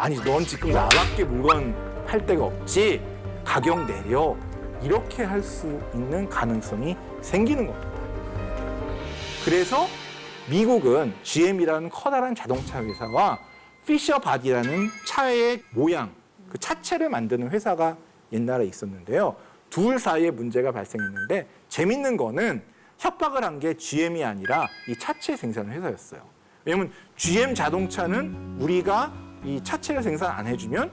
아니 넌 지금 나밖에 물건 팔 데가 없지, 가격 내려, 이렇게 할 수 있는 가능성이 생기는 겁니다. 그래서 미국은 GM이라는 커다란 자동차 회사와 피셔 바디라는 차의 모양, 그 차체를 만드는 회사가 옛날에 있었는데요. 둘 사이에 문제가 발생했는데 재밌는 거는 협박을 한 게 GM이 아니라 이 차체 생산 회사였어요. 왜냐하면 GM 자동차는 우리가 이 차체를 생산 안 해주면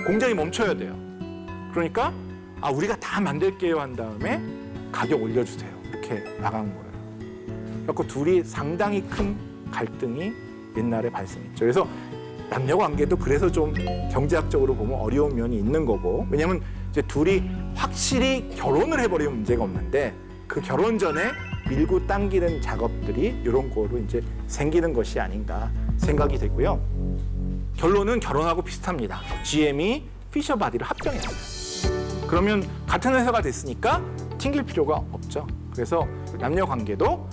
공장이 멈춰야 돼요. 그러니까 우리가 다 만들게요 한 다음에 가격 올려주세요. 이렇게 나간 거예요. 그래서 둘이 상당히 큰 갈등이 옛날에 발생했죠. 그래서 남녀 관계도 그래서 좀 경제학적으로 보면 어려운 면이 있는 거고, 왜냐하면 이제 둘이 확실히 결혼을 해버리면 문제가 없는데 그 결혼 전에 밀고 당기는 작업들이 이런 거로 이제 생기는 것이 아닌가 생각이 되고요. 결론은 결혼하고 비슷합니다. GM이 피셔 바디를 합병했어요. 그러면 같은 회사가 됐으니까 튕길 필요가 없죠. 그래서 남녀 관계도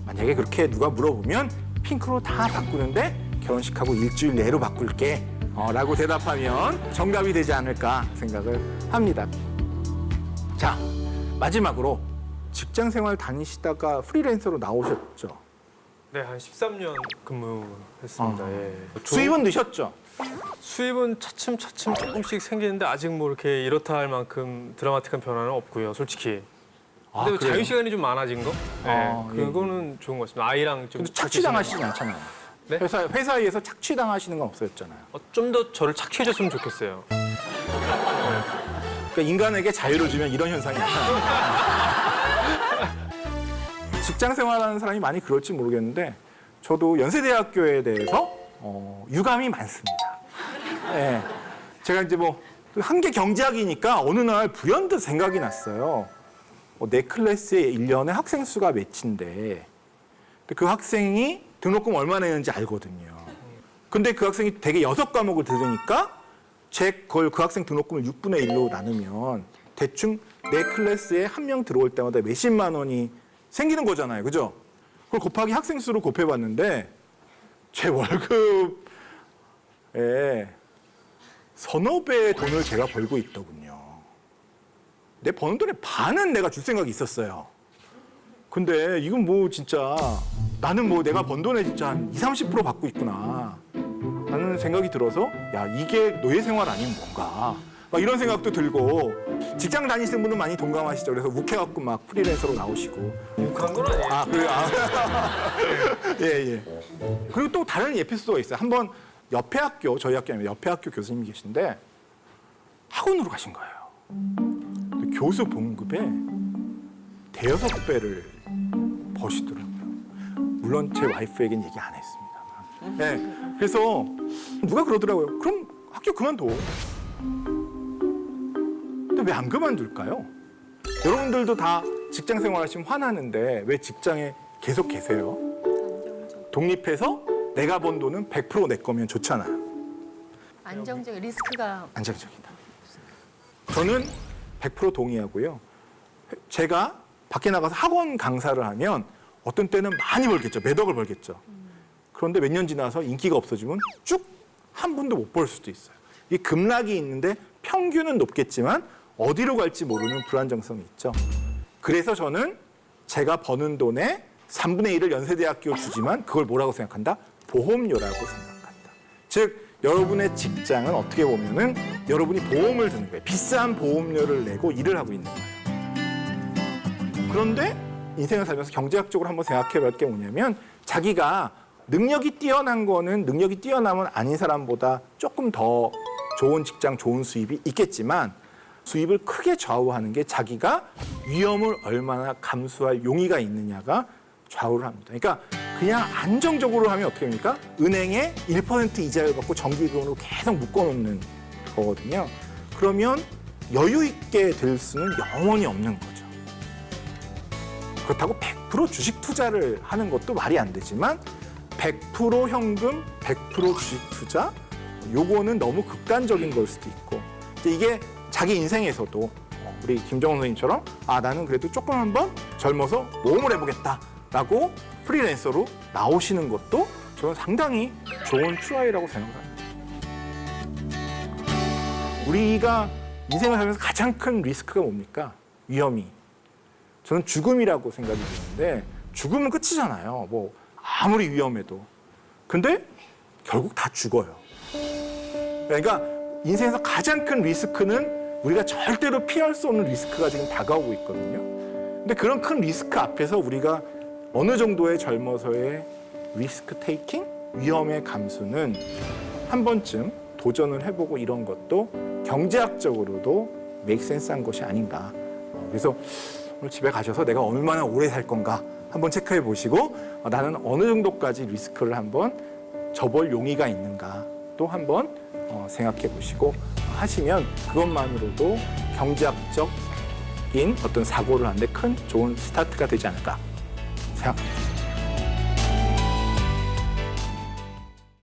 만약에 그렇게 누가 물어보면 핑크로 다 바꾸는데 결혼식하고 일주일 내로 바꿀게 라고 대답하면 정답이 되지 않을까 생각을 합니다. 자, 마지막으로 직장 생활 다니시다가 프리랜서로 나오셨죠. 네, 한 13년 근무했습니다. 예. 수입은 넣으셨죠? 수입은 차츰차츰 조금씩 생기는데 아직 뭐 이렇게 이렇다 할 만큼 드라마틱한 변화는 없고요, 솔직히. 근데 그래요? 자유 시간이 좀 많아진 거? 네, 예. 그거는 좋은 것 같습니다. 아이랑 좀 근데 착취당하시진 않잖아요. 네? 회사에서 착취당하시는 건 없었잖아요. 좀 더 저를 착취해줬으면 좋겠어요. 그러니까 인간에게 자유를 주면 이런 현상이 나타나요. 직장 생활하는 사람이 많이 그럴지 모르겠는데 저도 연세대학교에 대해서 유감이 많습니다. 네. 제가 이제 뭐 한계 경제학이니까 어느 날 불현듯 생각이 났어요. 내 클래스에 1년에 학생 수가 몇인데 그 학생이 등록금 얼마 내는지 알거든요. 근데 그 학생이 대개 6과목을 들으니까 그 학생 등록금을 6분의 1로 나누면 대충 내 클래스에 한 명 들어올 때마다 몇십만 원이 생기는 거잖아요. 그죠? 그걸 곱하기 학생 수로 곱해봤는데 제 월급에 서너 배의 돈을 제가 벌고 있더군요. 내 버는 돈의 반은 내가 줄 생각이 있었어요. 근데 이건 뭐 진짜 나는 뭐 내가 번 돈의 진짜 한 20, 30% 받고 있구나 라는 생각이 들어서 야, 이게 노예 생활 아니면 뭔가 막 이런 생각도 들고, 직장 다니시는 분은 많이 동감하시죠. 그래서 묵혀갖고 막 프리랜서로 나오시고. 묵한 건 아니에요. 그래요? 예. 그리고 또 다른 에피소드가 있어요. 한번 옆에 학교, 저희 학교 아니면 옆에 학교 교수님이 계신데 학원으로 가신 거예요. 근데 교수 봉급에 대여섯 배를 버시더라고요. 물론 제 와이프에겐 얘기 안 했습니다만. 네, 그래서 누가 그러더라고요. 그럼 학교 그만둬. 근데 왜 안 그만둘까요? 여러분들도 다 직장 생활하시면 화나는데 왜 직장에 계속 계세요? 독립해서 내가 번 돈은 100% 내 거면 좋잖아요. 안정적 리스크가 안정적이다. 저는 100% 동의하고요. 제가 밖에 나가서 학원 강사를 하면 어떤 때는 많이 벌겠죠. 몇 억을 벌겠죠. 그런데 몇 년 지나서 인기가 없어지면 쭉 한 분도 못 벌 수도 있어요. 이 급락이 있는데 평균은 높겠지만 어디로 갈지 모르는 불안정성이 있죠. 그래서 저는 제가 버는 돈의 3분의 1을 연세대학교 주지만 그걸 뭐라고 생각한다? 보험료라고 생각한다. 즉 여러분의 직장은 어떻게 보면은 여러분이 보험을 드는 거예요. 비싼 보험료를 내고 일을 하고 있는 거예요. 그런데 인생을 살면서 경제학적으로 한번 생각해 볼 게 뭐냐면 자기가 능력이 뛰어난 거는 능력이 뛰어나면 아닌 사람보다 조금 더 좋은 직장, 좋은 수입이 있겠지만 수입을 크게 좌우하는 게 자기가 위험을 얼마나 감수할 용의가 있느냐가 좌우를 합니다. 그러니까 그냥 안정적으로 하면 어떻게 됩니까? 은행에 1% 이자를 받고 정기금으로 계속 묶어놓는 거거든요. 그러면 여유 있게 될 수는 영원히 없는 거죠. 그렇다고 100% 주식 투자를 하는 것도 말이 안 되지만 100% 현금, 100% 주식 투자? 요거는 너무 극단적인 걸 수도 있고, 이게 자기 인생에서도 우리 김정은 선생님처럼 나는 그래도 조금 한번 젊어서 모험을 해보겠다라고 프리랜서로 나오시는 것도 저는 상당히 좋은 추아이라고 생각합니다. 우리가 인생을 살면서 가장 큰 리스크가 뭡니까? 위험이. 저는 죽음이라고 생각이 드는데 죽음은 끝이잖아요. 뭐 아무리 위험해도. 근데 결국 다 죽어요. 그러니까 인생에서 가장 큰 리스크는 우리가 절대로 피할 수 없는 리스크가 지금 다가오고 있거든요. 근데 그런 큰 리스크 앞에서 우리가 어느 정도의 젊어서의 리스크 테이킹, 위험의 감수는 한 번쯤 도전을 해보고 이런 것도 경제학적으로도 메이크센스한 것이 아닌가. 그래서 오늘 집에 가셔서 내가 얼마나 오래 살 건가 한번 체크해 보시고 나는 어느 정도까지 리스크를 한번 접을 용의가 있는가 또 한번 생각해 보시고 하시면 그것만으로도 경제학적인 어떤 사고를 하는데 큰 좋은 스타트가 되지 않을까 생각합니다.